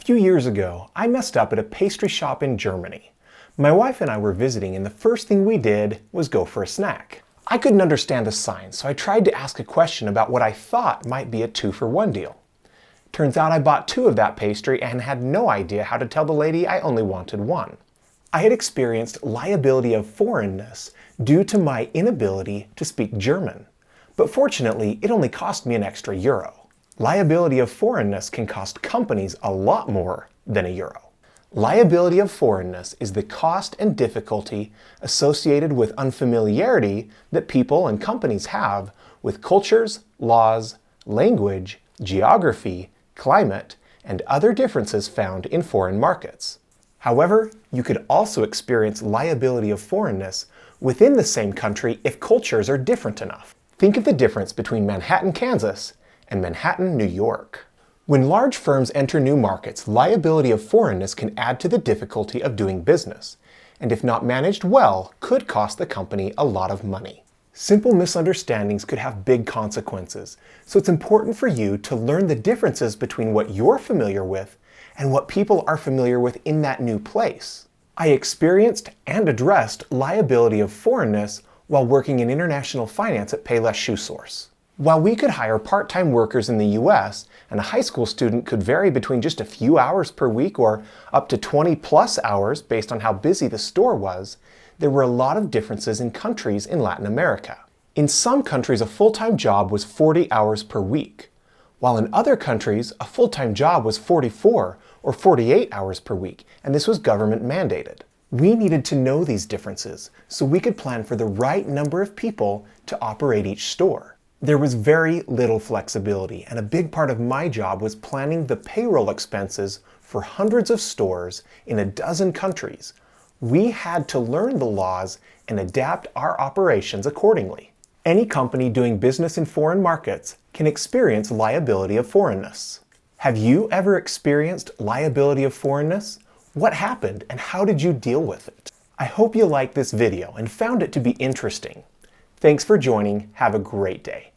few years ago, I messed up at a pastry shop in Germany. My wife and I were visiting, and the first thing we did was go for a snack. I couldn't understand the signs, so I tried to ask a question about what I thought might be a 2-for-1 deal. Turns out I bought 2 of that pastry and had no idea how to tell the lady I only wanted 1. I had experienced liability of foreignness due to my inability to speak German. But fortunately, it only cost me an extra euro. Liability of foreignness can cost companies a lot more than a euro. Liability of foreignness is the cost and difficulty associated with unfamiliarity that people and companies have with cultures, laws, language, geography, climate, and other differences found in foreign markets. However, you could also experience liability of foreignness within the same country if cultures are different enough. Think of the difference between Manhattan, Kansas, and Manhattan, New York. When large firms enter new markets, liability of foreignness can add to the difficulty of doing business, and if not managed well, could cost the company a lot of money. Simple misunderstandings could have big consequences, so it's important for you to learn the differences between what you're familiar with and what people are familiar with in that new place. I experienced and addressed liability of foreignness while working in international finance at Payless Shoe Source. While we could hire part-time workers in the US, and a high school student could vary between just a few hours per week or up to 20+ hours based on how busy the store was, there were a lot of differences in countries in Latin America. In some countries, a full-time job was 40 hours per week, while in other countries, a full-time job was 44 or 48 hours per week, and this was government mandated. We needed to know these differences so we could plan for the right number of people to operate each store. There was very little flexibility, and a big part of my job was planning the payroll expenses for hundreds of stores in a dozen countries. We had to learn the laws and adapt our operations accordingly. Any company doing business in foreign markets can experience liability of foreignness. Have you ever experienced liability of foreignness? What happened and how did you deal with it? I hope you liked this video and found it to be interesting. Thanks for joining. Have a great day.